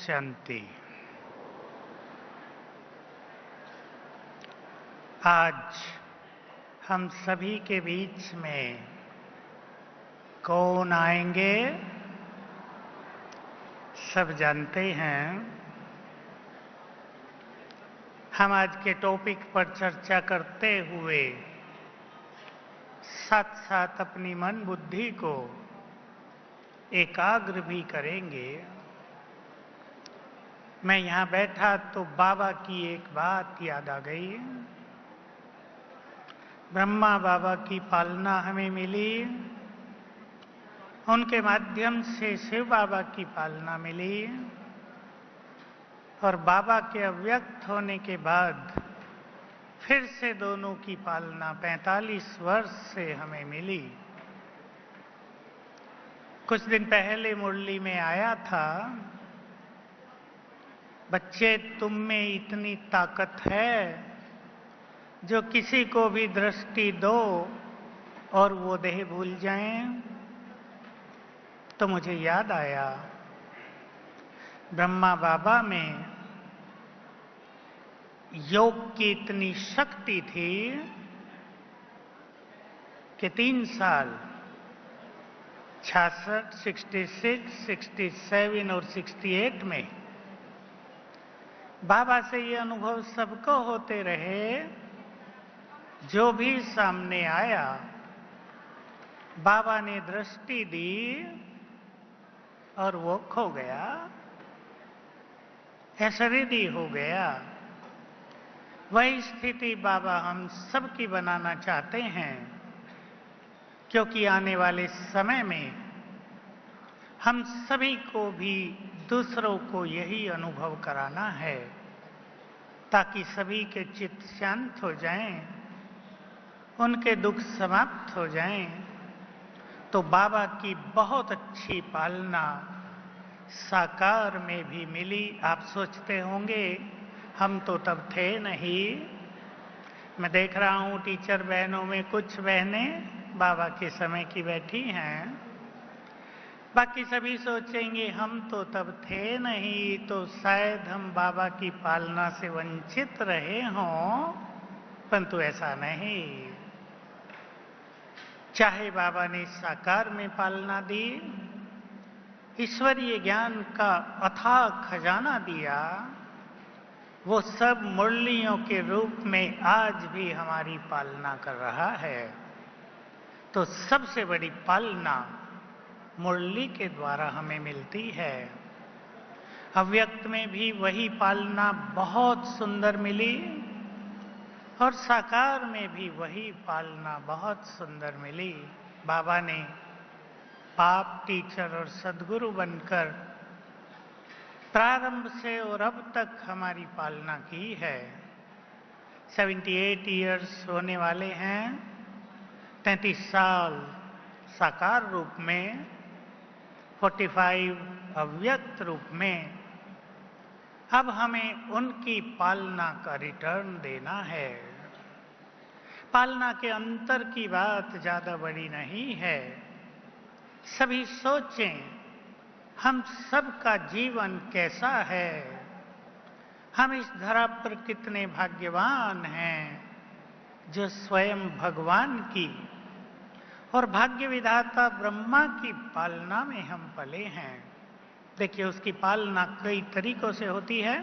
शांति। आज हम सभी के बीच में कौन आएंगे, सब जानते हैं। हम आज के टॉपिक पर चर्चा करते हुए साथ साथ अपनी मन बुद्धि को एकाग्र भी करेंगे। मैं यहाँ बैठा तो बाबा की एक बात याद आ गई। ब्रह्मा बाबा की पालना हमें मिली, उनके माध्यम से शिव बाबा की पालना मिली, और बाबा के अव्यक्त होने के बाद फिर से दोनों की पालना 45 वर्ष से हमें मिली। कुछ दिन पहले मुरली में आया था, बच्चे तुम में इतनी ताकत है जो किसी को भी दृष्टि दो और वो देह भूल जाएं। तो मुझे याद आया ब्रह्मा बाबा में योग की इतनी शक्ति थी कि 3 साल 66, 66, 67 और 68 में बाबा से ये अनुभव सबको होते रहे, जो भी सामने आया बाबा ने दृष्टि दी और वो खो गया, ऐश्वर्यदी हो गया। वही स्थिति बाबा हम सब की बनाना चाहते हैं, क्योंकि आने वाले समय में हम सभी को भी दूसरों को यही अनुभव कराना है, ताकि सभी के चित्त शांत हो जाएं, उनके दुख समाप्त हो जाएं। तो बाबा की बहुत अच्छी पालना साकार में भी मिली। आप सोचते होंगे हम तो तब थे नहीं। मैं देख रहा हूं टीचर बहनों में कुछ बहनें बाबा के समय की बैठी हैं, बाकी सभी सोचेंगे हम तो तब थे नहीं, तो शायद हम बाबा की पालना से वंचित रहे हों, परंतु ऐसा नहीं। चाहे बाबा ने साकार में पालना दी, ईश्वरीय ज्ञान का अथाह खजाना दिया, वो सब मुरलियों के रूप में आज भी हमारी पालना कर रहा है। तो सबसे बड़ी पालना मुरली के द्वारा हमें मिलती है। अव्यक्त में भी वही पालना बहुत सुंदर मिली, और साकार में भी वही पालना बहुत सुंदर मिली। बाबा ने पाप टीचर और सद्गुरु बनकर प्रारंभ से और अब तक हमारी पालना की है। 78 इयर्स होने वाले हैं, 33 साल साकार रूप में, 45 अव्यक्त रूप में। अब हमें उनकी पालना का रिटर्न देना है। पालना के अंतर की बात ज्यादा बड़ी नहीं है। सभी सोचें हम सबका जीवन कैसा है, हम इस धरा पर कितने भाग्यवान हैं जो स्वयं भगवान की और भाग्य विधाता ब्रह्मा की पालना में हम पले हैं। देखिए, उसकी पालना कई तरीकों से होती है।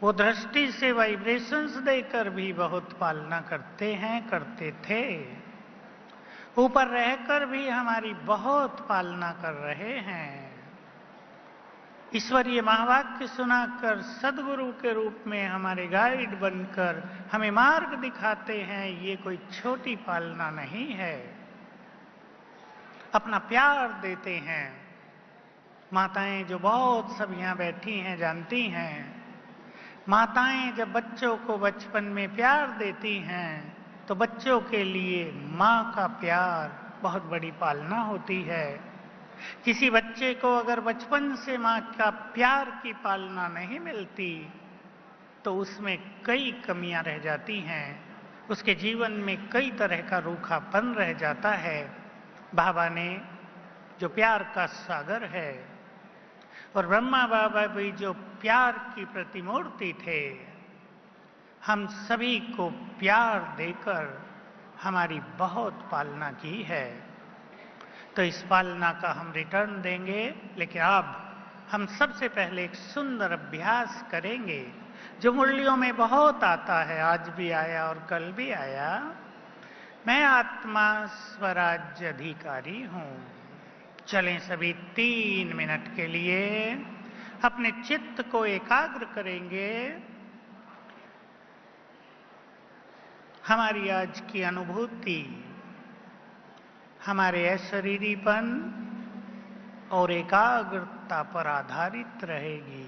वो दृष्टि से वाइब्रेशंस देकर भी बहुत पालना करते हैं, करते थे। ऊपर रहकर भी हमारी बहुत पालना कर रहे हैं। ईश्वरीय महावाक्य सुनाकर सद्गुरु के रूप में हमारे गाइड बनकर हमें मार्ग दिखाते हैं। ये कोई छोटी पालना नहीं है। अपना प्यार देते हैं। माताएं जो बहुत सब यहां बैठी हैं जानती हैं, माताएं जब बच्चों को बचपन में प्यार देती हैं तो बच्चों के लिए माँ का प्यार बहुत बड़ी पालना होती है। किसी बच्चे को अगर बचपन से माँ का प्यार की पालना नहीं मिलती तो उसमें कई कमियां रह जाती हैं, उसके जीवन में कई तरह का रूखापन रह जाता है। बाबा ने जो प्यार का सागर है और ब्रह्मा बाबा भी जो प्यार की प्रतिमूर्ति थे, हम सभी को प्यार देकर हमारी बहुत पालना की है। तो इस पालना का हम रिटर्न देंगे, लेकिन अब हम सबसे पहले एक सुंदर अभ्यास करेंगे जो मुरलियों में बहुत आता है, आज भी आया और कल भी आया। मैं आत्मा स्वराज्य अधिकारी हूं। चलें सभी 3 मिनट के लिए अपने चित्त को एकाग्र करेंगे। हमारी आज की अनुभूति हमारे अशरीरीपन और एकाग्रता पर आधारित रहेगी।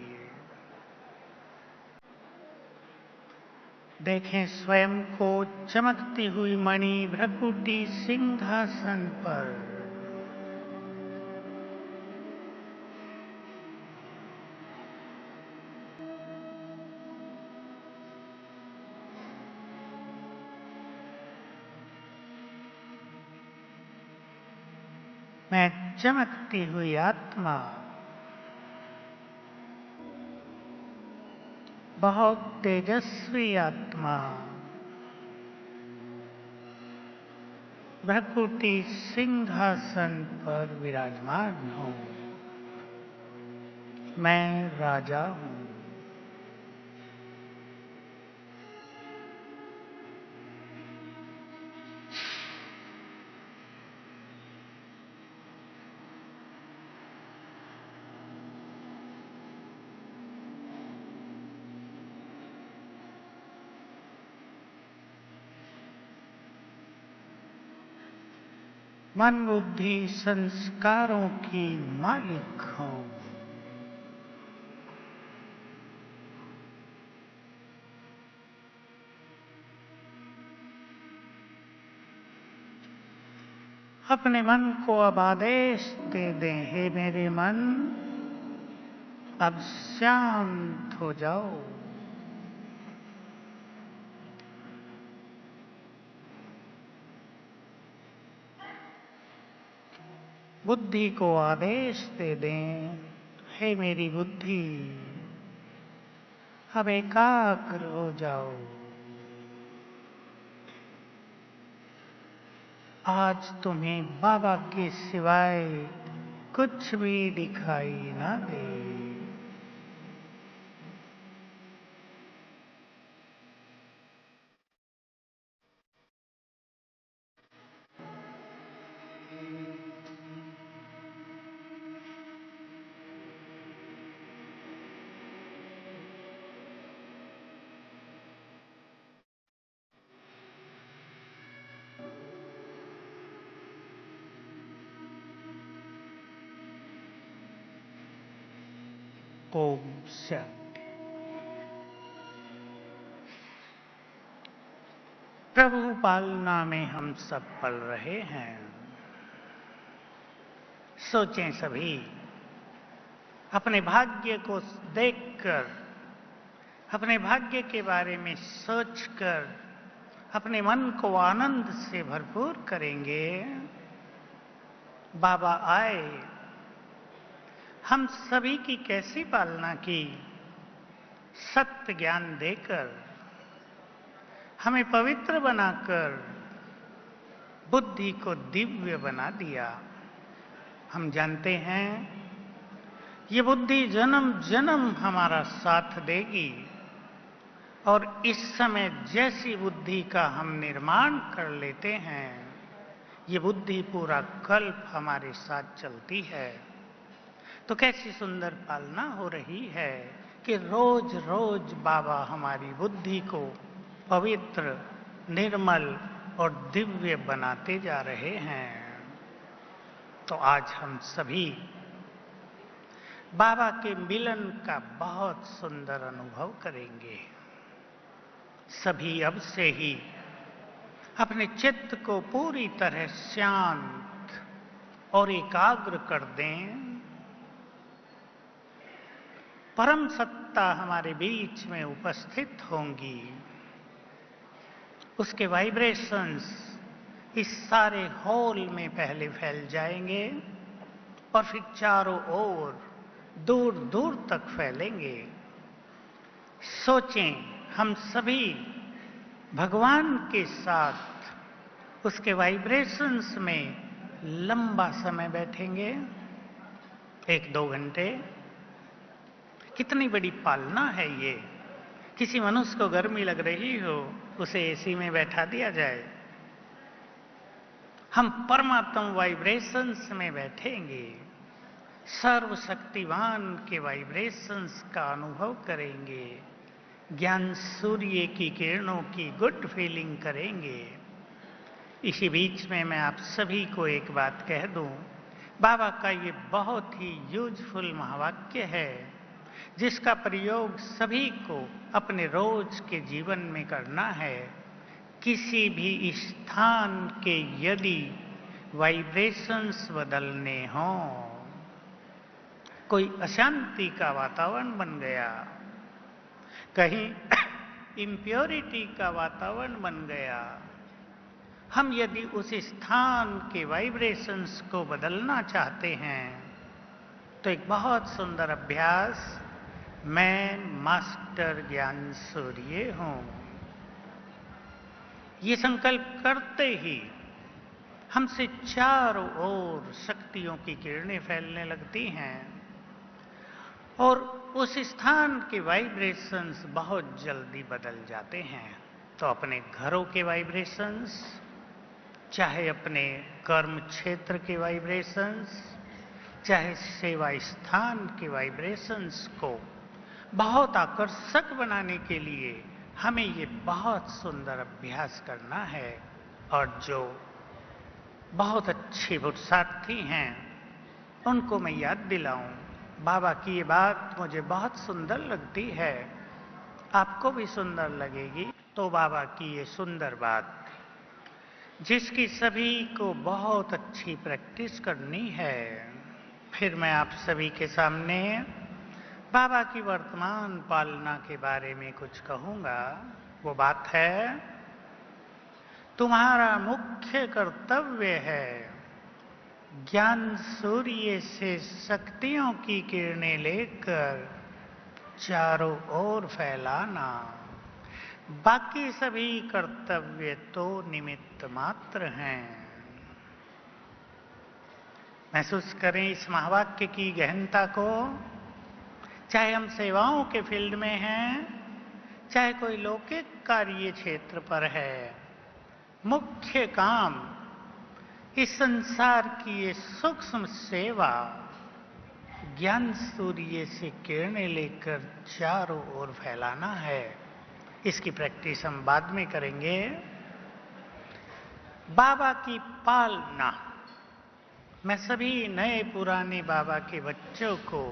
देखें स्वयं को चमकती हुई मणि भ्रकुटी सिंहासन पर। मैं चमकती हुई आत्मा, बहुत तेजस्वी आत्मा, भ्रकुटी सिंहासन पर विराजमान हूं। मैं राजा हूं। मन बुद्धि संस्कारों की मालिक हूं। अपने मन को अब आदेश दे दें, हे मेरे मन, अब शांत हो जाओ। बुद्धि को आदेश दे दें, हे मेरी बुद्धि, अब एकाग्र हो जाओ। आज तुम्हें बाबा के सिवाय कुछ भी दिखाई ना दे। ओम शांति। प्रभु पालना में हम सब पल रहे हैं। सोचें सभी, अपने भाग्य को देखकर, अपने भाग्य के बारे में सोचकर अपने मन को आनंद से भरपूर करेंगे। बाबा आए, हम सभी की कैसी पालना की, सत्य ज्ञान देकर, हमें पवित्र बनाकर, बुद्धि को दिव्य बना दिया। हम जानते हैं ये बुद्धि जन्म जन्म हमारा साथ देगी, और इस समय जैसी बुद्धि का हम निर्माण कर लेते हैं, ये बुद्धि पूरा कल्प हमारे साथ चलती है। तो कैसी सुंदर पालना हो रही है कि रोज रोज बाबा हमारी बुद्धि को पवित्र, निर्मल और दिव्य बनाते जा रहे हैं। तो आज हम सभी बाबा के मिलन का बहुत सुंदर अनुभव करेंगे। सभी अब से ही अपने चित्त को पूरी तरह शांत और एकाग्र कर दें। परम सत्ता हमारे बीच में उपस्थित होंगी। उसके वाइब्रेशंस इस सारे हॉल में पहले फैल जाएंगे और फिर चारों ओर दूर दूर तक फैलेंगे। सोचें, हम सभी भगवान के साथ उसके वाइब्रेशंस में लंबा समय बैठेंगे, 1-2 घंटे। कितनी बड़ी पालना है ये। किसी मनुष्य को गर्मी लग रही हो, उसे एसी में बैठा दिया जाए। हम परमात्मा वाइब्रेशंस में बैठेंगे, सर्वशक्तिवान के वाइब्रेशंस का अनुभव करेंगे, ज्ञान सूर्य की किरणों की गुड फीलिंग करेंगे। इसी बीच में मैं आप सभी को एक बात कह दूं, बाबा का ये बहुत ही यूजफुल महावाक्य है, जिसका प्रयोग सभी को अपने रोज के जीवन में करना है। किसी भी स्थान के यदि वाइब्रेशंस बदलने हों, कोई अशांति का वातावरण बन गया, कहीं इम्प्योरिटी का वातावरण बन गया, हम यदि उस स्थान के वाइब्रेशंस को बदलना चाहते हैं तो एक बहुत सुंदर अभ्यास, मैं मास्टर ज्ञान सूर्य हूं, ये संकल्प करते ही हमसे चारों ओर शक्तियों की किरणें फैलने लगती हैं और उस स्थान के वाइब्रेशंस बहुत जल्दी बदल जाते हैं। तो अपने घरों के वाइब्रेशंस, चाहे अपने कर्म क्षेत्र के वाइब्रेशंस, चाहे सेवा स्थान के वाइब्रेशंस को बहुत आकर्षक बनाने के लिए हमें ये बहुत सुंदर अभ्यास करना है। और जो बहुत अच्छे पुरुषार्थी हैं उनको मैं याद दिलाऊं, बाबा की ये बात मुझे बहुत सुंदर लगती है, आपको भी सुंदर लगेगी। तो बाबा की ये सुंदर बात, जिसकी सभी को बहुत अच्छी प्रैक्टिस करनी है, फिर मैं आप सभी के सामने बाबा की वर्तमान पालना के बारे में कुछ कहूंगा। वो बात है, तुम्हारा मुख्य कर्तव्य है ज्ञान सूर्य से शक्तियों की किरणें लेकर चारों ओर फैलाना। बाकी सभी कर्तव्य तो निमित्त मात्र हैं। महसूस करें इस महावाक्य की गहनता को। चाहे हम सेवाओं के फील्ड में हैं, चाहे कोई लौकिक कार्य क्षेत्र पर है, मुख्य काम इस संसार की ये सूक्ष्म सेवा ज्ञान सूर्य से किरणें लेकर चारों ओर फैलाना है। इसकी प्रैक्टिस हम बाद में करेंगे। बाबा की पालना, मैं सभी नए पुराने बाबा के बच्चों को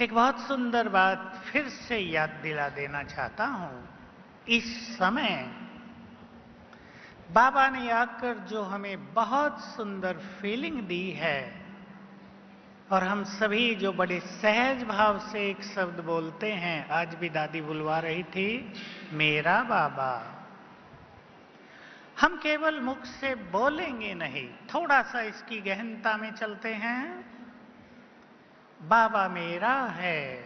एक बहुत सुंदर बात फिर से याद दिला देना चाहता हूं। इस समय बाबा ने आकर जो हमें बहुत सुंदर फीलिंग दी है, और हम सभी जो बड़े सहज भाव से एक शब्द बोलते हैं, आज भी दादी बुलवा रही थी, मेरा बाबा। हम केवल मुख से बोलेंगे नहीं, थोड़ा सा इसकी गहनता में चलते हैं। बाबा मेरा है,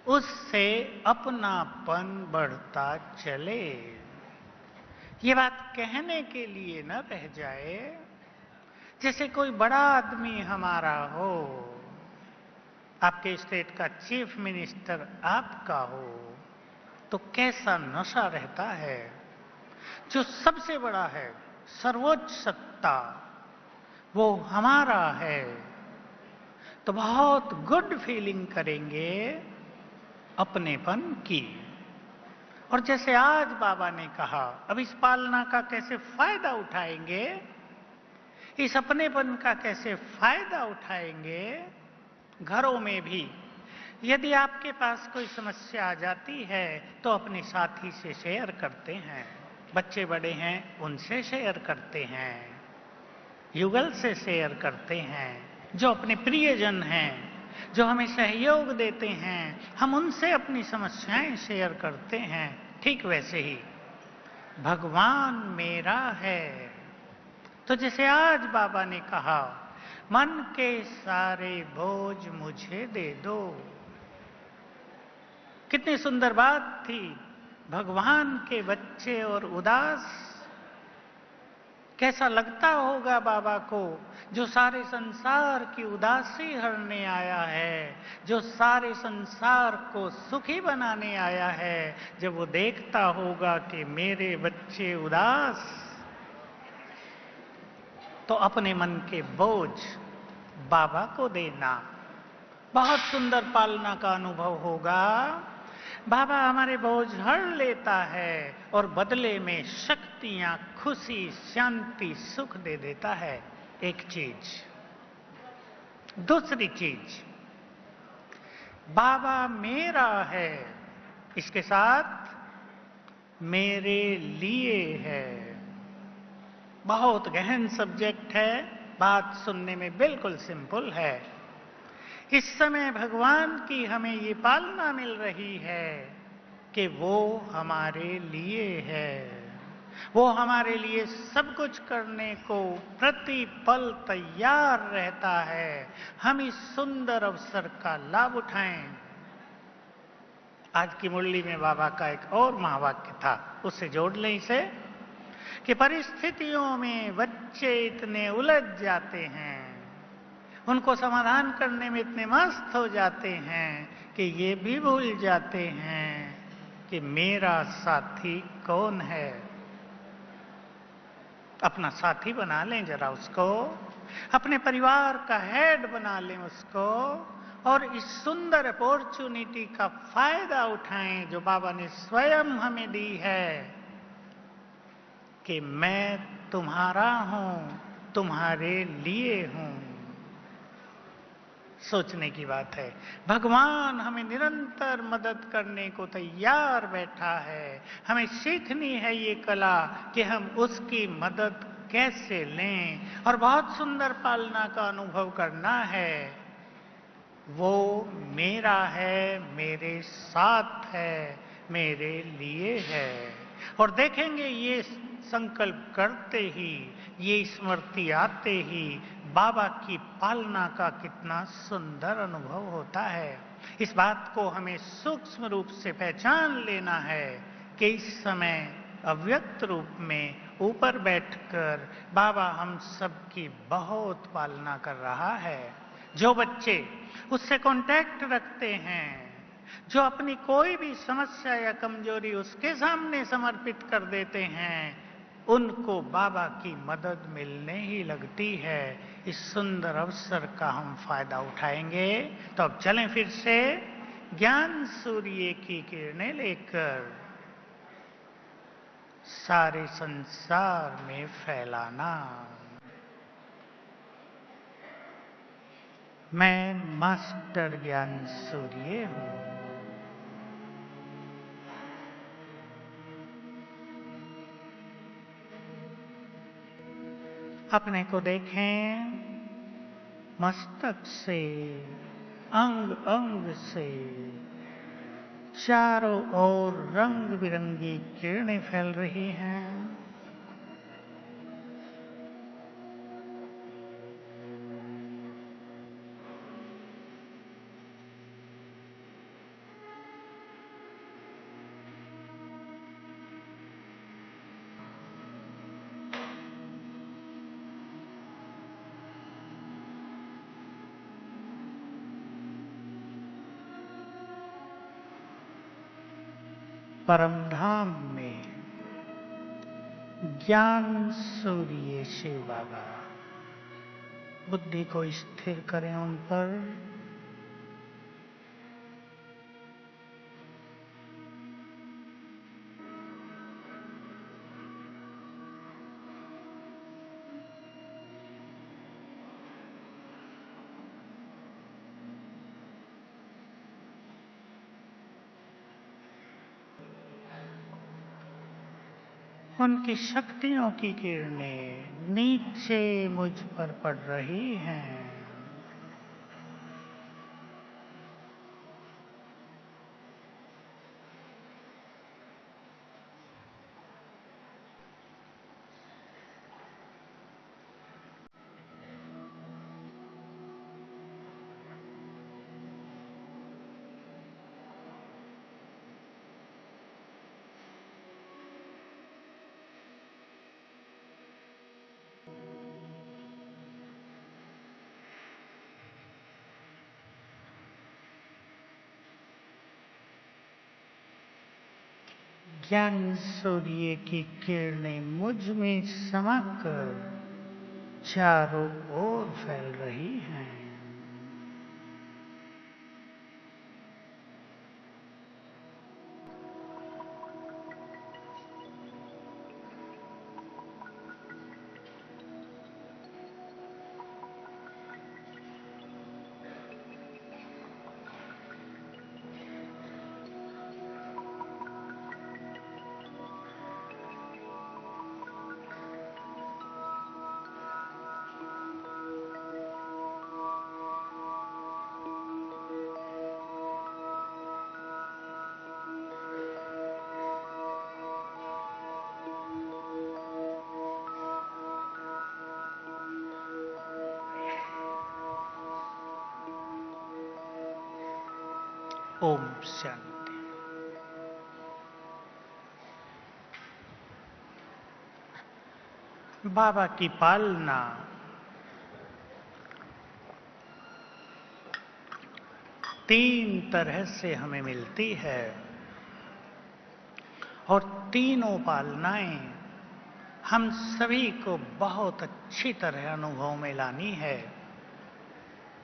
उससे अपनापन बढ़ता चले। ये बात कहने के लिए न रह जाए, जैसे कोई बड़ा आदमी हमारा हो, आपके स्टेट का चीफ मिनिस्टर आपका हो, तो कैसा नशा रहता है। जो सबसे बड़ा है, सर्वोच्च सत्ता, वो हमारा है, तो बहुत गुड फीलिंग करेंगे अपनेपन की। और जैसे आज बाबा ने कहा, अब इस पालना का कैसे फायदा उठाएंगे, इस अपनेपन का कैसे फायदा उठाएंगे। घरों में भी यदि आपके पास कोई समस्या आ जाती है तो अपने साथी से शेयर करते हैं, बच्चे बड़े हैं उनसे शेयर करते हैं, युगल से शेयर करते हैं, जो अपने प्रियजन हैं, जो हमें सहयोग देते हैं, हम उनसे अपनी समस्याएं शेयर करते हैं। ठीक वैसे ही भगवान मेरा है, तो जैसे आज बाबा ने कहा मन के सारे बोझ मुझे दे दो। कितनी सुंदर बात थी। भगवान के बच्चे और उदास, कैसा लगता होगा बाबा को, जो सारे संसार की उदासी हरने आया है, जो सारे संसार को सुखी बनाने आया है। जब वो देखता होगा कि मेरे बच्चे उदास, तो अपने मन के बोझ बाबा को देना बहुत सुंदर पालना का अनुभव होगा। बाबा हमारे बोझ हर लेता है और बदले में शक्तियां, खुशी, शांति, सुख दे देता है। एक चीज। दूसरी चीज, बाबा मेरा है, इसके साथ मेरे लिए है। बहुत गहन सब्जेक्ट है, बात सुनने में बिल्कुल सिंपल है। इस समय भगवान की हमें ये पालना मिल रही है कि वो हमारे लिए है। वो हमारे लिए सब कुछ करने को प्रति पल तैयार रहता है। हम इस सुंदर अवसर का लाभ उठाएं। आज की मुरली में बाबा का एक और महावाक्य था, उससे जोड़ लें इसे, कि परिस्थितियों में बच्चे इतने उलझ जाते हैं, उनको समाधान करने में इतने मस्त हो जाते हैं कि ये भी भूल जाते हैं कि मेरा साथी कौन है। अपना साथी बना लें जरा उसको, अपने परिवार का हेड बना लें उसको, और इस सुंदर अपॉर्चुनिटी का फायदा उठाएं जो बाबा ने स्वयं हमें दी है कि मैं तुम्हारा हूं, तुम्हारे लिए हूं। सोचने की बात है। भगवान हमें निरंतर मदद करने को तैयार बैठा है। हमें सीखनी है ये कला कि हम उसकी मदद कैसे लें, और बहुत सुंदर पालना का अनुभव करना है। वो मेरा है, मेरे साथ है, मेरे लिए है। और देखेंगे ये संकल्प करते ही, ये स्मृति आते ही बाबा की पालना का कितना सुंदर अनुभव होता है। इस बात को हमें सूक्ष्म रूप से पहचान लेना है कि इस समय अव्यक्त रूप में ऊपर बैठकर बाबा हम सबकी बहुत पालना कर रहा है। जो बच्चे उससे कांटेक्ट रखते हैं, जो अपनी कोई भी समस्या या कमजोरी उसके सामने समर्पित कर देते हैं, उनको बाबा की मदद मिलने ही लगती है। इस सुंदर अवसर का हम फायदा उठाएंगे। तो अब चलें फिर से ज्ञान सूर्य की किरणें लेकर सारे संसार में फैलाना। मैं मास्टर ज्ञान सूर्य हूं। अपने को देखें, मस्तक से, अंग अंग से चारों ओर रंग बिरंगी किरणें फैल रही हैं। परमधाम में ज्ञान सूर्य शिव बाबा बुद्धि को स्थिर करें उन पर। उनकी शक्तियों की किरणें नीचे मुझ पर पड़ रही हैं। ज्ञान सूर्य की किरणें मुझ में समाकर चारों ओर फैल रही हैं। ओम शांति। बाबा की पालना तीन तरह से हमें मिलती है और तीनों पालनाएं हम सभी को बहुत अच्छी तरह अनुभव में लानी है।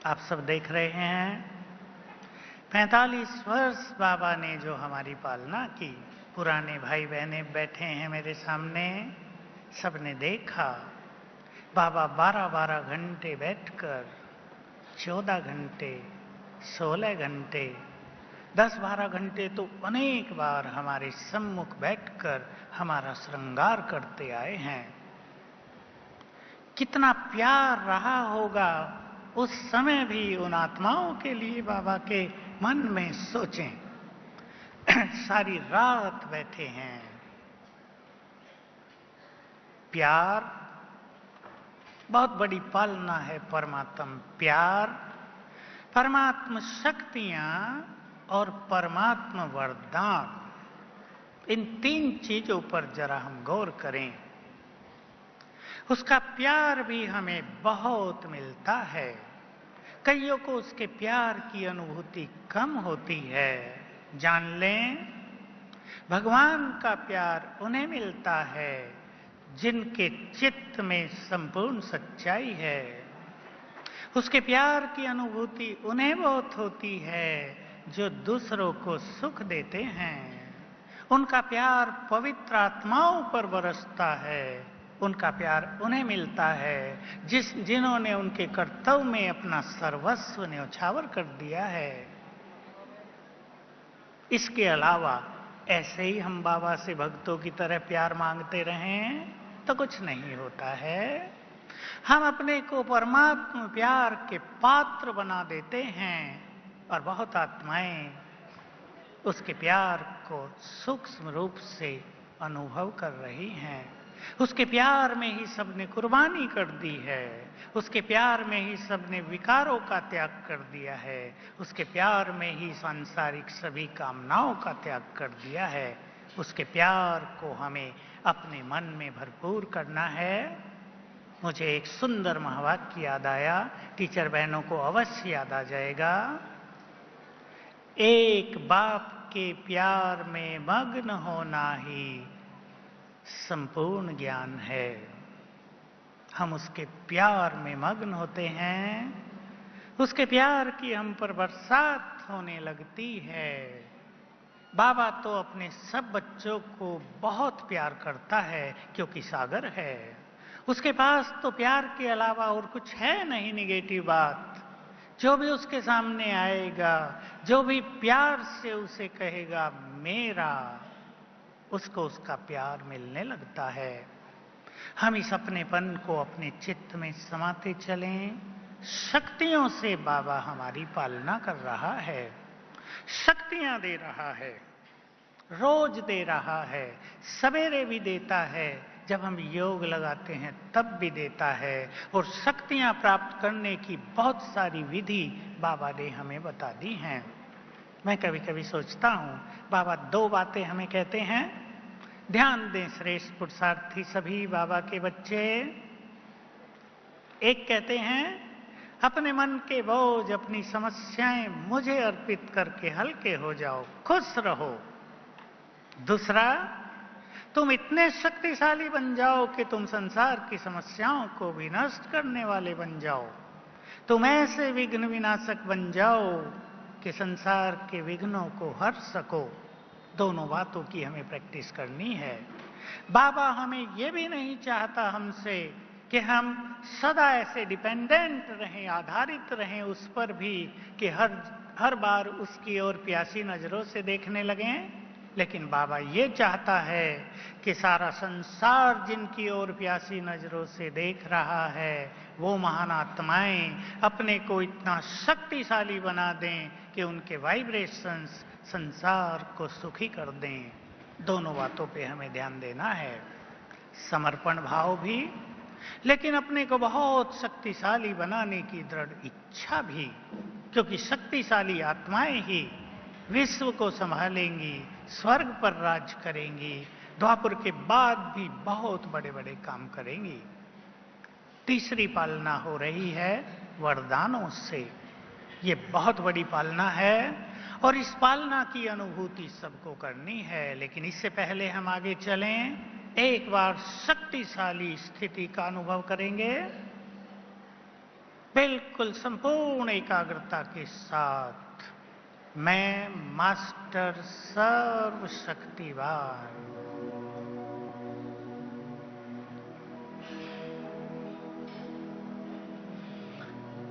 आप सब देख रहे हैं 45 वर्ष बाबा ने जो हमारी पालना की। पुराने भाई बहने बैठे हैं मेरे सामने, सबने देखा बाबा 12-12 घंटे बैठकर 14 घंटे 16 घंटे 10-12 घंटे तो अनेक बार हमारे सम्मुख बैठकर हमारा श्रृंगार करते आए हैं। कितना प्यार रहा होगा उस समय भी उन आत्माओं के लिए बाबा के मन में सोचें। सारी रात बैठे हैं। प्यार बहुत बड़ी पालना है। परमात्म प्यार, परमात्म शक्तियां और परमात्म वरदान, इन तीन चीजों पर जरा हम गौर करें। उसका प्यार भी हमें बहुत मिलता है। कईयों को उसके प्यार की अनुभूति कम होती है। जान लें, भगवान का प्यार उन्हें मिलता है जिनके चित्त में संपूर्ण सच्चाई है। उसके प्यार की अनुभूति उन्हें बहुत होती है जो दूसरों को सुख देते हैं। उनका प्यार पवित्र आत्माओं पर बरसता है। उनका प्यार उन्हें मिलता है जिन्होंने उनके कर्तव्य में अपना सर्वस्व न्यौछावर कर दिया है। इसके अलावा ऐसे ही हम बाबा से भक्तों की तरह प्यार मांगते रहें तो कुछ नहीं होता है। हम अपने को परमात्मा प्यार के पात्र बना देते हैं और बहुत आत्माएं उसके प्यार को सूक्ष्म रूप से अनुभव कर रही हैं। उसके प्यार में ही सबने कुर्बानी कर दी है। उसके प्यार में ही सबने विकारों का त्याग कर दिया है। उसके प्यार में ही सांसारिक सभी कामनाओं का त्याग कर दिया है। उसके प्यार को हमें अपने मन में भरपूर करना है। मुझे एक सुंदर महावाक्य याद आया, टीचर बहनों को अवश्य याद आ जाएगा। एक बाप के प्यार में मग्न होना ही संपूर्ण ज्ञान है। हम उसके प्यार में मग्न होते हैं, उसके प्यार की हम पर बरसात होने लगती है। बाबा तो अपने सब बच्चों को बहुत प्यार करता है क्योंकि सागर है। उसके पास तो प्यार के अलावा और कुछ है नहीं निगेटिव बात। जो भी उसके सामने आएगा, जो भी प्यार से उसे कहेगा मेरा, उसको उसका प्यार मिलने लगता है। हम इस अपनेपन को अपने चित्त में समाते चलें। शक्तियों से बाबा हमारी पालना कर रहा है, शक्तियां दे रहा है, रोज दे रहा है, सवेरे भी देता है, जब हम योग लगाते हैं तब भी देता है। और शक्तियां प्राप्त करने की बहुत सारी विधि बाबा ने हमें बता दी हैं। मैं कभी कभी सोचता हूं, बाबा दो बातें हमें कहते हैं। ध्यान दें श्रेष्ठ पुरुषार्थी सभी बाबा के बच्चे। एक कहते हैं अपने मन के बोझ, अपनी समस्याएं मुझे अर्पित करके हल्के हो जाओ, खुश रहो। दूसरा, तुम इतने शक्तिशाली बन जाओ कि तुम संसार की समस्याओं को विनष्ट करने वाले बन जाओ। तुम ऐसे विघ्न विनाशक बन जाओ कि संसार के विघ्नों को हर सको। दोनों बातों की हमें प्रैक्टिस करनी है। बाबा हमें यह भी नहीं चाहता हमसे कि हम सदा ऐसे डिपेंडेंट रहें, आधारित रहें उस पर भी कि हर बार उसकी ओर प्यासी नजरों से देखने लगें। लेकिन बाबा ये चाहता है कि सारा संसार जिनकी ओर प्यासी नजरों से देख रहा है, वो महान आत्माएं अपने को इतना शक्तिशाली बना दें कि उनके वाइब्रेशंस संसार को सुखी कर दें। दोनों बातों पे हमें ध्यान देना है। समर्पण भाव भी, लेकिन अपने को बहुत शक्तिशाली बनाने की दृढ़ इच्छा भी, क्योंकि शक्तिशाली आत्माएं ही विश्व को संभालेंगी, स्वर्ग पर राज करेंगी, द्वापर के बाद भी बहुत बड़े बड़े काम करेंगी। तीसरी पालना हो रही है वरदानों से। ये बहुत बड़ी पालना है और इस पालना की अनुभूति सबको करनी है। लेकिन इससे पहले हम आगे चलें, एक बार शक्तिशाली स्थिति का अनुभव करेंगे, बिल्कुल संपूर्ण एकाग्रता के साथ। मैं मास्टर सर्वशक्तिवान,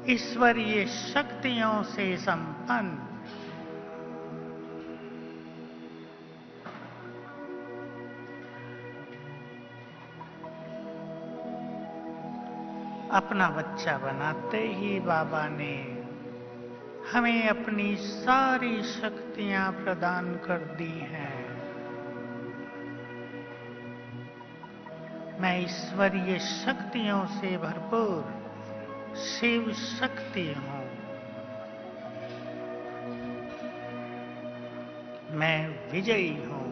ईश्वरीय शक्तियों से संपन्न, अपना बच्चा बनाते ही बाबा ने हमें अपनी सारी शक्तियां प्रदान कर दी हैं। मैं ईश्वरीय शक्तियों से भरपूर शिव शक्ति हूं। मैं विजयी हूं।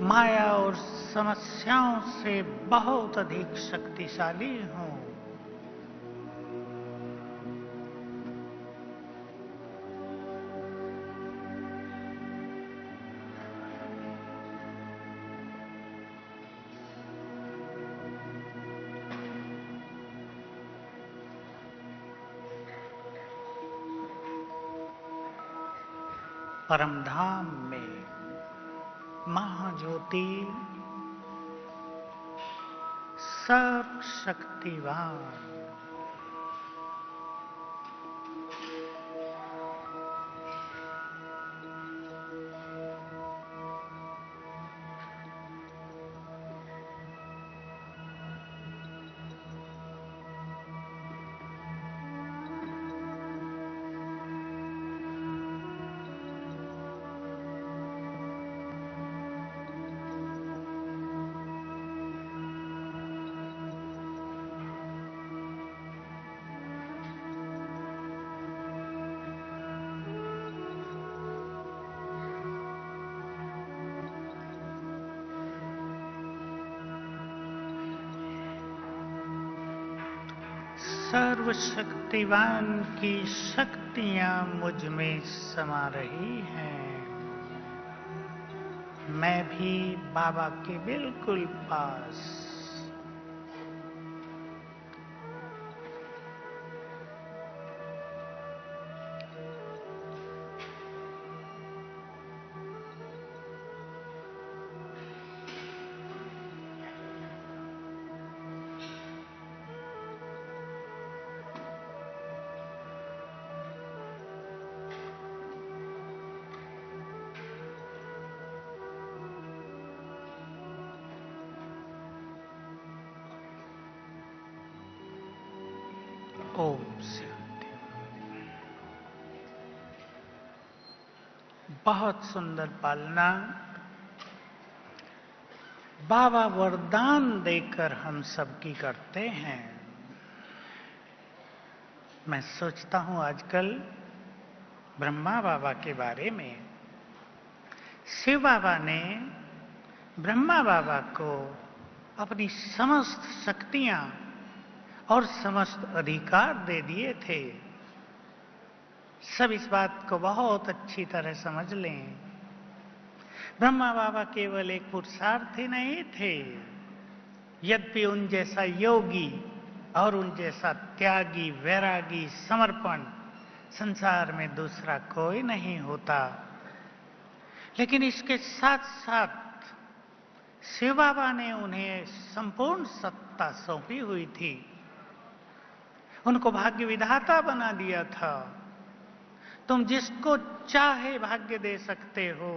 माया और समस्याओं से बहुत अधिक शक्तिशाली हूं। परमधाम में महाज्योति सर्वशक्तिवान, सर्वशक्तिवान की शक्तियां मुझ में समा रही हैं। मैं भी बाबा के बिल्कुल पास। ओम शांति। बहुत सुंदर पालना। बाबा वरदान देकर हम सबकी करते हैं। मैं सोचता हूं आजकल ब्रह्मा बाबा के बारे में। शिव बाबा ने ब्रह्मा बाबा को अपनी समस्त शक्तियां और समस्त अधिकार दे दिए थे। सब इस बात को बहुत अच्छी तरह समझ लें। ब्रह्मा बाबा केवल एक पुरुषार्थी नहीं थे, यद्यपि उन जैसा योगी और उन जैसा त्यागी, वैरागी, समर्पण संसार में दूसरा कोई नहीं होता। लेकिन इसके साथ साथ शिव बाबा ने उन्हें संपूर्ण सत्ता सौंपी हुई थी, उनको भाग्य विधाता बना दिया था। तुम जिसको चाहे भाग्य दे सकते हो,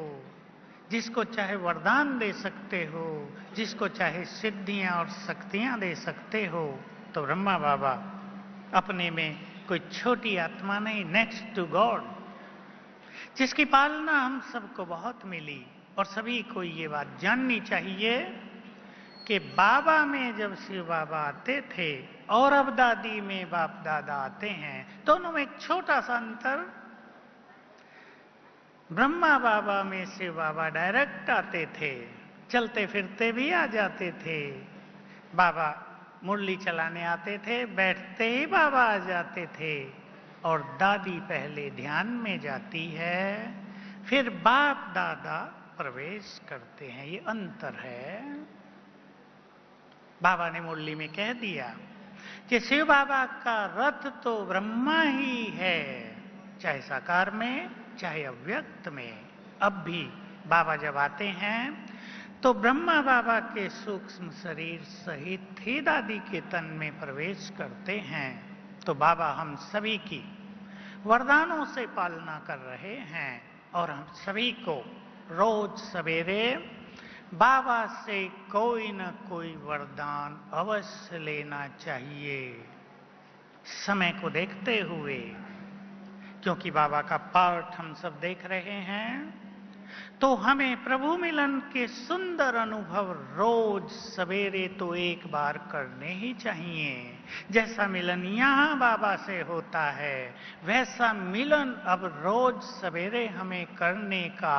जिसको चाहे वरदान दे सकते हो, जिसको चाहे सिद्धियां और शक्तियां दे सकते हो। तो ब्रह्मा बाबा अपने में कोई छोटी आत्मा नहीं, नेक्स्ट टू गॉड, जिसकी पालना हम सबको बहुत मिली। और सभी को ये बात जाननी चाहिए कि बाबा में जब शिव बाबा आते थे और अब दादी में बाप दादा आते हैं, दोनों में एक छोटा सा अंतर। ब्रह्मा बाबा में शिव बाबा डायरेक्ट आते थे, चलते फिरते भी आ जाते थे। बाबा मुरली चलाने आते थे, बैठते ही बाबा आ जाते थे। और दादी पहले ध्यान में जाती है, फिर बाप दादा प्रवेश करते हैं। ये अंतर है। बाबा ने मुरली में कह दिया कि शिव बाबा का रथ तो ब्रह्मा ही है, चाहे साकार में चाहे अव्यक्त में। अब भी बाबा जब आते हैं तो ब्रह्मा बाबा के सूक्ष्म शरीर सहित ही दादी के तन में प्रवेश करते हैं। तो बाबा हम सभी की वरदानों से पालना कर रहे हैं और हम सभी को रोज सवेरे बाबा से कोई न कोई वरदान अवश्य लेना चाहिए, समय को देखते हुए। क्योंकि बाबा का पाठ हम सब देख रहे हैं, तो हमें प्रभु मिलन के सुंदर अनुभव रोज सवेरे तो एक बार करने ही चाहिए। जैसा मिलन यहां बाबा से होता है, वैसा मिलन अब रोज सवेरे हमें करने का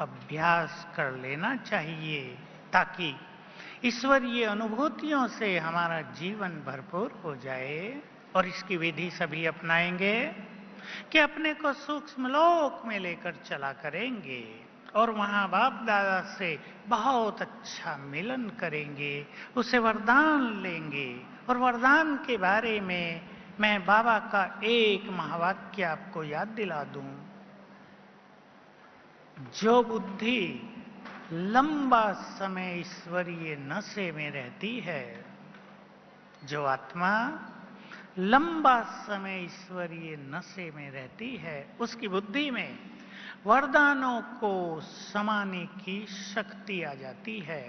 अभ्यास कर लेना चाहिए, ताकि ईश्वरीय अनुभूतियों से हमारा जीवन भरपूर हो जाए। और इसकी विधि सभी अपनाएंगे कि अपने को सूक्ष्म लोक में लेकर चला करेंगे और वहां बाप दादा से बहुत अच्छा मिलन करेंगे, उसे वरदान लेंगे। और वरदान के बारे में मैं बाबा का एक महावाक्य आपको याद दिला दूं। जो बुद्धि लंबा समय ईश्वरीय नशे में रहती है, जो आत्मा लंबा समय ईश्वरीय नशे में रहती है, उसकी बुद्धि में वरदानों को समाने की शक्ति आ जाती है।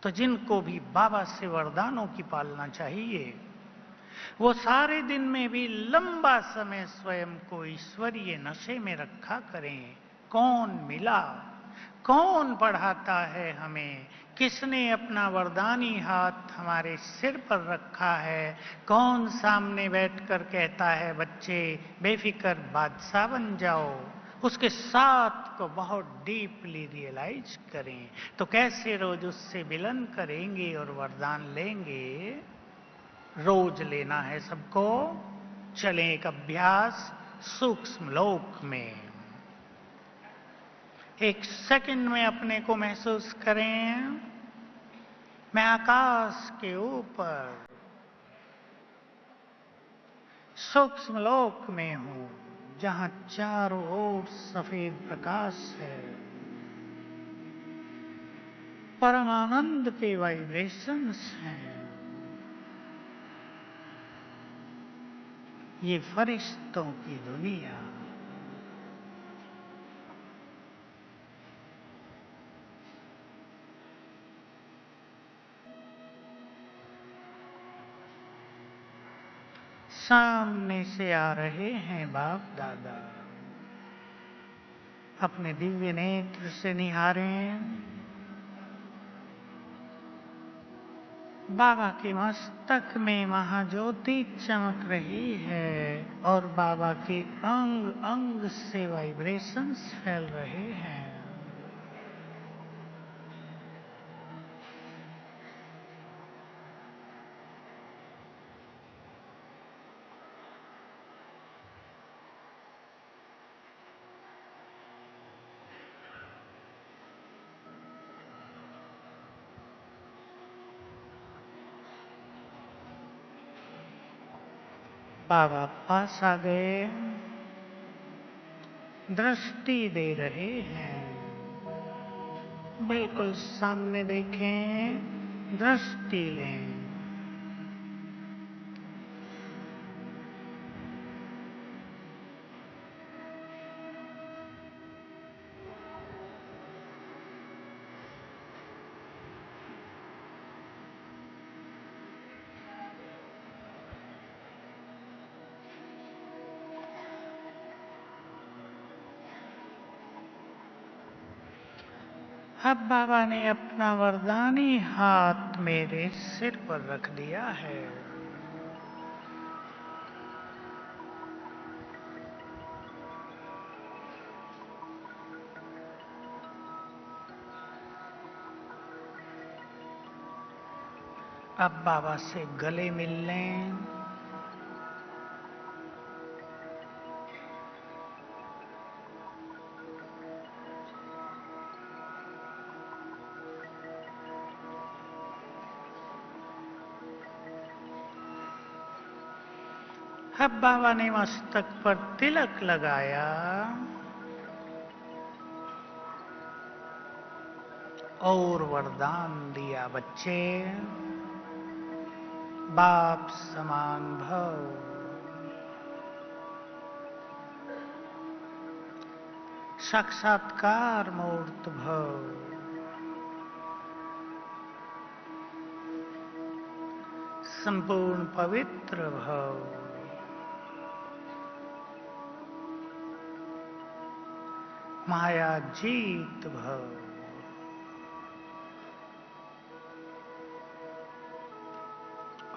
तो जिनको भी बाबा से वरदानों की पालना चाहिए, वो सारे दिन में भी लंबा समय स्वयं को ईश्वरीय नशे में रखा करें। कौन मिला, कौन पढ़ाता है हमें, किसने अपना वरदानी हाथ हमारे सिर पर रखा है, कौन सामने बैठकर कहता है बच्चे बेफिक्र बादशाह बन जाओ, उसके साथ को बहुत डीपली रियलाइज करें। तो कैसे रोज उससे मिलन करेंगे और वरदान लेंगे। रोज लेना है सबको। चलें एक अभ्यास सूक्ष्म लोक में। एक सेकंड में अपने को महसूस करें, मैं आकाश के ऊपर सूक्ष्म लोक में हूं, जहां चारों ओर सफेद प्रकाश है, परम आनंद के वाइब्रेशंस हैं। ये फरिश्तों की दुनिया। सामने से आ रहे हैं बाप दादा, अपने दिव्य नेत्र से निहारें। बाबा के मस्तक में महाज्योति चमक रही है और बाबा के अंग अंग से वाइब्रेशंस फैल रहे हैं। बाबा पास आ गए, दृष्टि दे रहे हैं। बिल्कुल सामने देखें, दृष्टि लें। अब बाबा ने अपना वरदानी हाथ मेरे सिर पर रख दिया है। अब बाबा से गले मिल लें। अब बाबा ने मस्तक पर तिलक लगाया और वरदान दिया, बच्चे बाप समान भव। साक्षात्कार मूर्त भव। संपूर्ण पवित्र भव। माया जीत भव।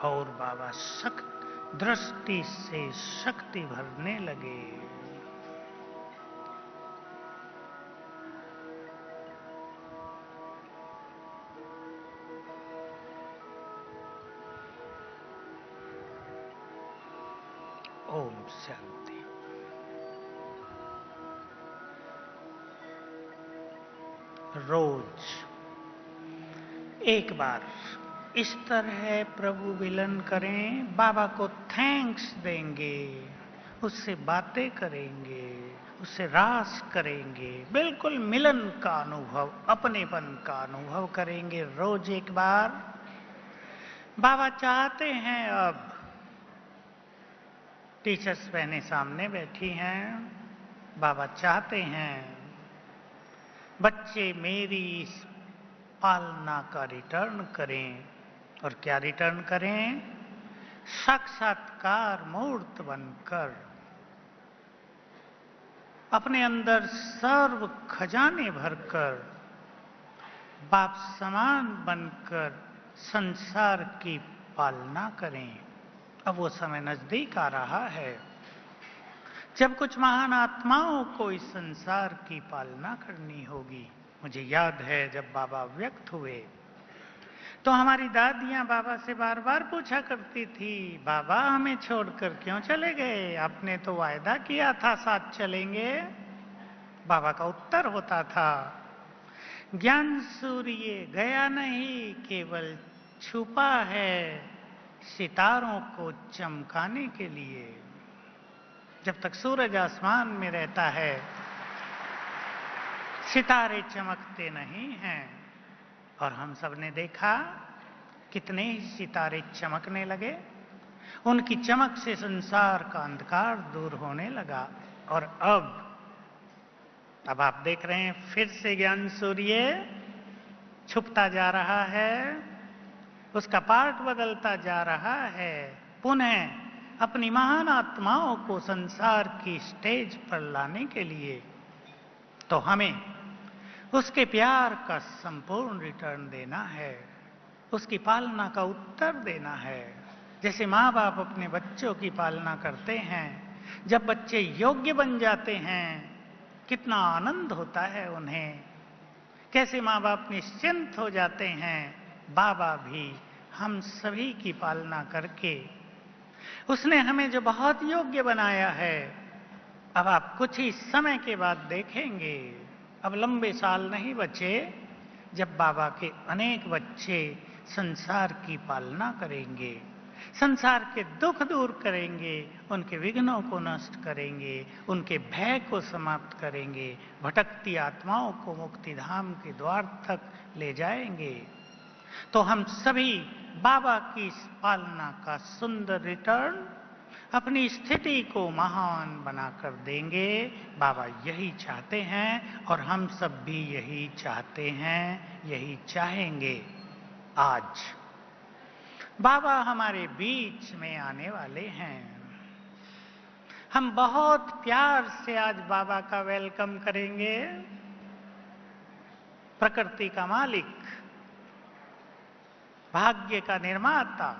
और बाबा दृष्टि से शक्ति भरने लगे। ओम शांति। रोज एक बार इस तरह प्रभु विलन करें, बाबा को थैंक्स देंगे, उससे बातें करेंगे, उससे रास करेंगे, बिल्कुल मिलन का अनुभव, अपनेपन का अनुभव करेंगे। रोज एक बार बाबा चाहते हैं, अब टीचर्स बहनें सामने बैठी हैं, बाबा चाहते हैं बच्चे मेरी इस पालना का रिटर्न करें। और क्या रिटर्न करें? साक्षात्कार मूर्त बनकर, अपने अंदर सर्व खजाने भरकर, बाप समान बनकर संसार की पालना करें। अब वो समय नजदीक आ रहा है जब कुछ महान आत्माओं को इस संसार की पालना करनी होगी। मुझे याद है जब बाबा व्यक्त हुए तो हमारी दादियां बाबा से बार बार पूछा करती थी, बाबा हमें छोड़कर क्यों चले गए? आपने तो वायदा किया था साथ चलेंगे। बाबा का उत्तर होता था, ज्ञान सूर्य गया नहीं, केवल छुपा है सितारों को चमकाने के लिए। जब तक सूरज आसमान में रहता है सितारे चमकते नहीं हैं। और हम सब ने देखा कितने ही सितारे चमकने लगे, उनकी चमक से संसार का अंधकार दूर होने लगा। और अब आप देख रहे हैं फिर से ज्ञान सूर्य छुपता जा रहा है, उसका पाठ बदलता जा रहा है। पुनः अपनी महान आत्माओं को संसार की स्टेज पर लाने के लिए तो हमें उसके प्यार का संपूर्ण रिटर्न देना है, उसकी पालना का उत्तर देना है। जैसे माँ बाप अपने बच्चों की पालना करते हैं, जब बच्चे योग्य बन जाते हैं कितना आनंद होता है उन्हें, कैसे माँ बाप निश्चिंत हो जाते हैं। बाबा भी हम सभी की पालना करके उसने हमें जो बहुत योग्य बनाया है, अब आप कुछ ही समय के बाद देखेंगे, अब लंबे साल नहीं बचे जब बाबा के अनेक बच्चे संसार की पालना करेंगे। संसार के दुख दूर करेंगे, उनके विघ्नों को नष्ट करेंगे, उनके भय को समाप्त करेंगे, भटकती आत्माओं को मुक्ति धाम के द्वार तक ले जाएंगे। तो हम सभी बाबा की इस पालना का सुंदर रिटर्न अपनी स्थिति को महान बनाकर देंगे। बाबा यही चाहते हैं और हम सब भी यही चाहते हैं, यही चाहेंगे। आज बाबा हमारे बीच में आने वाले हैं। हम बहुत प्यार से आज बाबा का वेलकम करेंगे। प्रकृति का मालिक, भाग्य का निर्माता,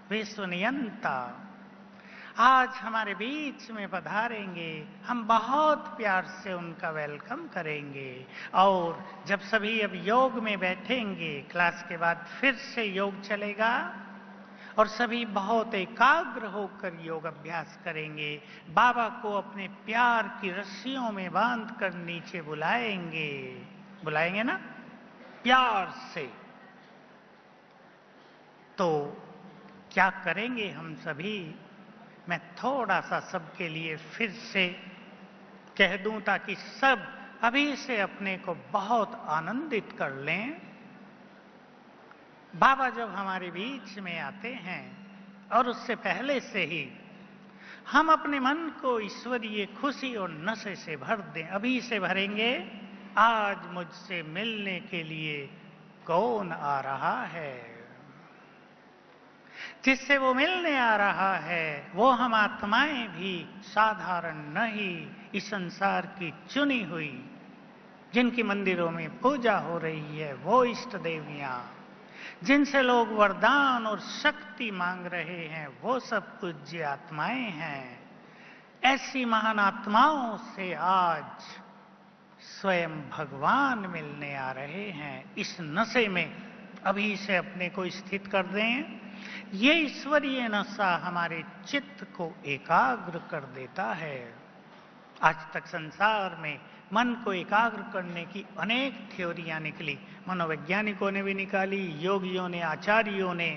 विश्व नियंता आज हमारे बीच में पधारेंगे। हम बहुत प्यार से उनका वेलकम करेंगे। और जब सभी अब योग में बैठेंगे, क्लास के बाद फिर से योग चलेगा और सभी बहुत एकाग्र होकर योग अभ्यास करेंगे। बाबा को अपने प्यार की रस्सियों में बांधकर नीचे बुलाएंगे। बुलाएंगे ना, प्यार से। तो क्या करेंगे हम सभी, मैं थोड़ा सा सबके लिए फिर से कह दूं ताकि सब अभी से अपने को बहुत आनंदित कर लें। बाबा जब हमारे बीच में आते हैं और उससे पहले से ही हम अपने मन को ईश्वरीय खुशी और नशे से भर दें। अभी से भरेंगे, आज मुझसे मिलने के लिए कौन आ रहा है। जिससे वो मिलने आ रहा है वो हम आत्माएं भी साधारण नहीं, इस संसार की चुनी हुई, जिनकी मंदिरों में पूजा हो रही है, वो इष्ट देवियां, जिनसे लोग वरदान और शक्ति मांग रहे हैं, वो सब पूज्य आत्माएं हैं। ऐसी महान आत्माओं से आज स्वयं भगवान मिलने आ रहे हैं। इस नशे में अभी से अपने को स्थित कर दें। ये ईश्वरीय नशा हमारे चित्त को एकाग्र कर देता है। आज तक संसार में मन को एकाग्र करने की अनेक थ्योरियां निकली, मनोवैज्ञानिकों ने भी निकाली, योगियों ने, आचार्यों ने,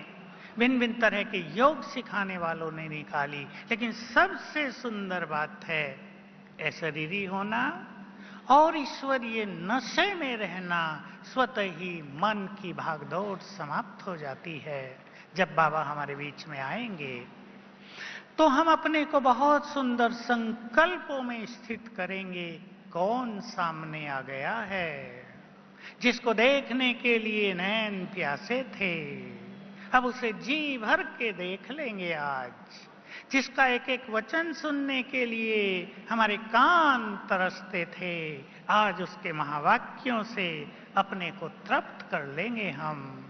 भिन्न भिन्न तरह के योग सिखाने वालों ने निकाली। लेकिन सबसे सुंदर बात है अशरीरी होना और ईश्वरीय नशे में रहना। स्वतः ही मन की भागदौड़ समाप्त हो जाती है। जब बाबा हमारे बीच में आएंगे तो हम अपने को बहुत सुंदर संकल्पों में स्थित करेंगे। कौन सामने आ गया है जिसको देखने के लिए नैन प्यासे थे, अब उसे जी भर के देख लेंगे आज। जिसका एक एक वचन सुनने के लिए हमारे कान तरसते थे, आज उसके महावाक्यों से अपने को तृप्त कर लेंगे हम।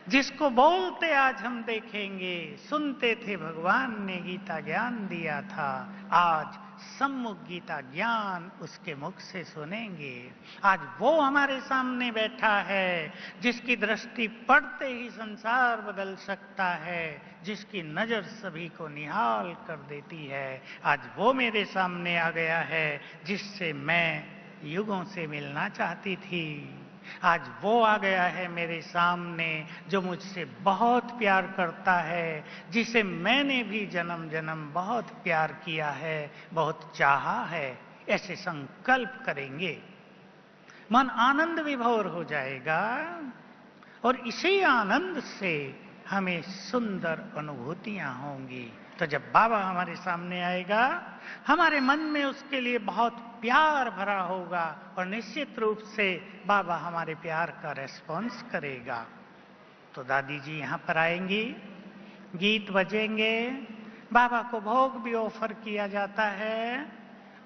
जिसको बोलते आज हम देखेंगे, सुनते थे भगवान ने गीता ज्ञान दिया था, आज सम्मुख गीता ज्ञान उसके मुख से सुनेंगे। आज वो हमारे सामने बैठा है जिसकी दृष्टि पड़ते ही संसार बदल सकता है, जिसकी नजर सभी को निहाल कर देती है। आज वो मेरे सामने आ गया है जिससे मैं युगों से मिलना चाहती थी। आज वो आ गया है मेरे सामने जो मुझसे बहुत प्यार करता है, जिसे मैंने भी जन्म जन्म बहुत प्यार किया है, बहुत चाहा है। ऐसे संकल्प करेंगे, मन आनंद विभोर हो जाएगा और इसी आनंद से हमें सुंदर अनुभूतियां होंगी। तो जब बाबा हमारे सामने आएगा, हमारे मन में उसके लिए बहुत प्यार भरा होगा और निश्चित रूप से बाबा हमारे प्यार का रेस्पॉन्स करेगा। तो दादी जी यहाँ पर आएंगी, गीत बजेंगे, बाबा को भोग भी ऑफर किया जाता है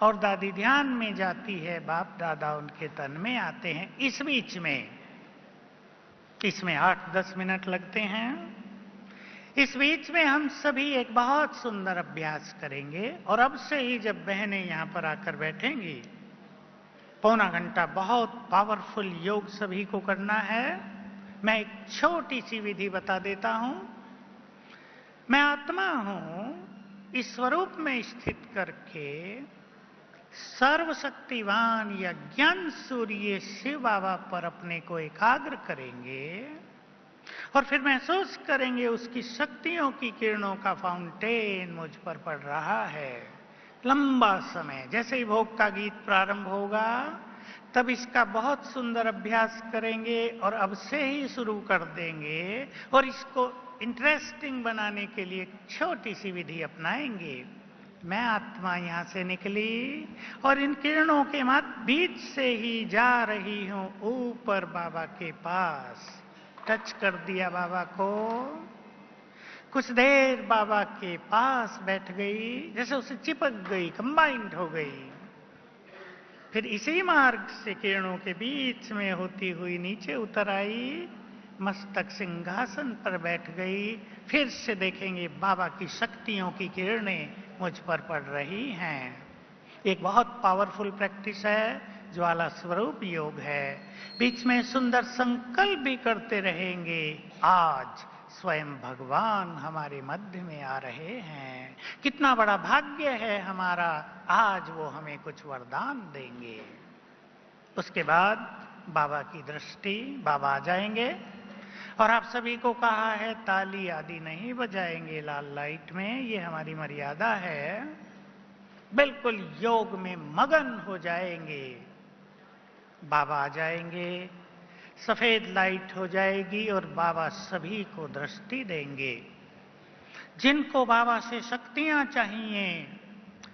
और दादी ध्यान में जाती है, बाप दादा उनके तन में आते हैं। इस बीच में इसमें 8-10 मिनट लगते हैं। इस बीच में हम सभी एक बहुत सुंदर अभ्यास करेंगे और अब से ही जब बहनें यहां पर आकर बैठेंगी, पौना घंटा बहुत पावरफुल योग सभी को करना है। मैं एक छोटी सी विधि बता देता हूं। मैं आत्मा हूं, इस स्वरूप में स्थित करके सर्वशक्तिवान या ज्ञान सूर्य शिव बाबा पर अपने को एकाग्र करेंगे और फिर महसूस करेंगे उसकी शक्तियों की किरणों का फाउंटेन मुझ पर पड़ रहा है। लंबा समय, जैसे ही भोग का गीत प्रारंभ होगा तब इसका बहुत सुंदर अभ्यास करेंगे और अब से ही शुरू कर देंगे और इसको इंटरेस्टिंग बनाने के लिए एक छोटी सी विधि अपनाएंगे। मैं आत्मा यहां से निकली और इन किरणों के बीच से ही जा रही हूं ऊपर बाबा के पास। टच कर दिया बाबा को, कुछ देर बाबा के पास बैठ गई, जैसे उसे चिपक गई, कंबाइंड हो गई। फिर इसी मार्ग से किरणों के बीच में होती हुई नीचे उतर आई, मस्तक सिंहासन पर बैठ गई। फिर से देखेंगे बाबा की शक्तियों की किरणें मुझ पर पड़ रही हैं। एक बहुत पावरफुल प्रैक्टिस है, ज्वाला स्वरूप योग है। बीच में सुंदर संकल्प भी करते रहेंगे, आज स्वयं भगवान हमारे मध्य में आ रहे हैं, कितना बड़ा भाग्य है हमारा, आज वो हमें कुछ वरदान देंगे। उसके बाद बाबा की दृष्टि, बाबा आ जाएंगे और आप सभी को कहा है ताली आदि नहीं बजाएंगे लाल लाइट में, ये हमारी मर्यादा है। बिल्कुल योग में मगन हो जाएंगे। बाबा आ जाएंगे, सफेद लाइट हो जाएगी और बाबा सभी को दृष्टि देंगे। जिनको बाबा से शक्तियां चाहिए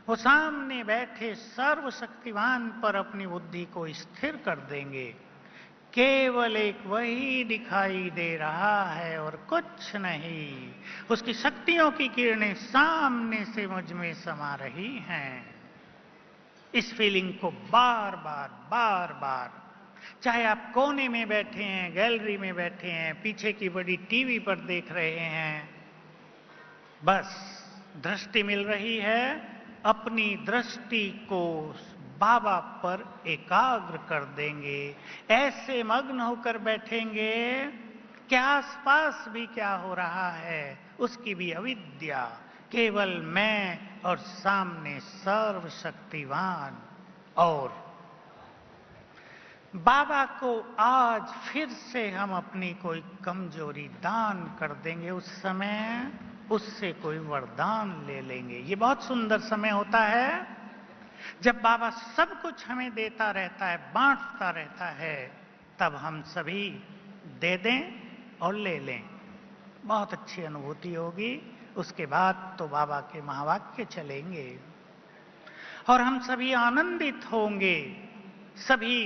वो सामने बैठे सर्वशक्तिवान पर अपनी बुद्धि को स्थिर कर देंगे। केवल एक वही दिखाई दे रहा है और कुछ नहीं। उसकी शक्तियों की किरणें सामने से मुझ में समा रही हैं। इस फीलिंग को बार बार, चाहे आप कोने में बैठे हैं, गैलरी में बैठे हैं, पीछे की बड़ी टीवी पर देख रहे हैं, बस दृष्टि मिल रही है, अपनी दृष्टि को बाबा पर एकाग्र कर देंगे। ऐसे मग्न होकर बैठेंगे कि आसपास भी क्या हो रहा है उसकी भी अविद्या, केवल मैं और सामने सर्वशक्तिवान। और बाबा को आज फिर से हम अपनी कोई कमजोरी दान कर देंगे, उस समय उससे कोई वरदान ले लेंगे। ये बहुत सुंदर समय होता है जब बाबा सब कुछ हमें देता रहता है, बांटता रहता है, तब हम सभी दे दें और ले लें। बहुत अच्छी अनुभूति होगी। उसके बाद तो बाबा के महावाक्य चलेंगे और हम सभी आनंदित होंगे। सभी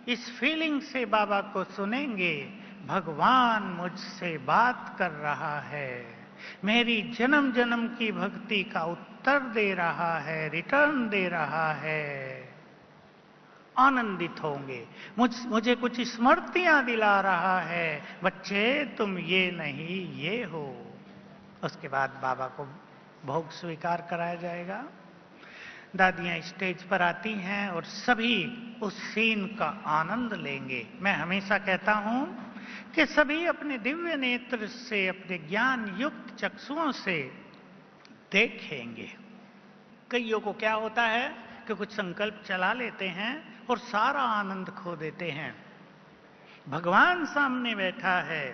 इस फीलिंग से बाबा को सुनेंगे, भगवान मुझसे बात कर रहा है, मेरी जन्म जन्म की भक्ति का उत्तर दे रहा है, रिटर्न दे रहा है। आनंदित होंगे। मुझे कुछ स्मृतियां दिला रहा है, बच्चे तुम ये नहीं ये हो। उसके बाद बाबा को भोग स्वीकार कराया जाएगा। दादियां स्टेज पर आती हैं और सभी उस सीन का आनंद लेंगे। मैं हमेशा कहता हूं कि सभी अपने दिव्य नेत्र से, अपने ज्ञान युक्त चक्षुओं से देखेंगे। कईयों को क्या होता है कि कुछ संकल्प चला लेते हैं और सारा आनंद खो देते हैं। भगवान सामने बैठा है,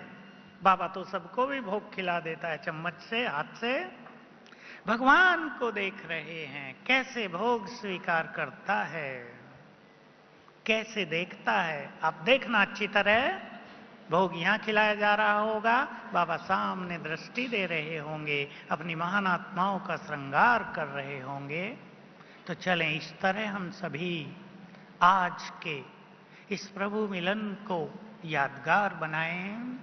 बाबा तो सबको भी भोग खिला देता है चम्मच से, हाथ से। भगवान को देख रहे हैं कैसे भोग स्वीकार करता है, कैसे देखता है। आप देखना अच्छी तरह, भोग यहां खिलाया जा रहा होगा, बाबा सामने दृष्टि दे रहे होंगे, अपनी महान आत्माओं का श्रृंगार कर रहे होंगे। तो चलें इस तरह हम सभी आज के इस प्रभु मिलन को यादगार बनाएं,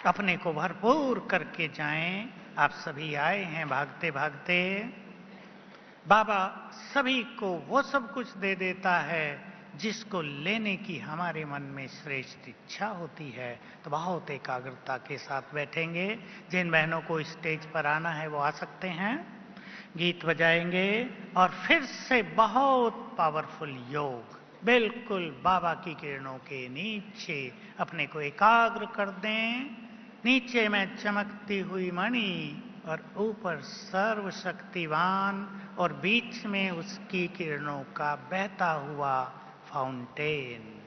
अपने को भरपूर करके जाएं। आप सभी आए हैं भागते भागते। बाबा सभी को वो सब कुछ दे देता है जिसको लेने की हमारे मन में श्रेष्ठ इच्छा होती है। तो बहुत एकाग्रता के साथ बैठेंगे। जिन बहनों को स्टेज पर आना है वो आ सकते हैं। गीत बजाएंगे और फिर से बहुत पावरफुल योग, बिल्कुल बाबा की किरणों के नीचे अपने को एकाग्र कर दें। नीचे में चमकती हुई मणि और ऊपर सर्वशक्तिवान और बीच में उसकी किरणों का बहता हुआ फाउंटेन।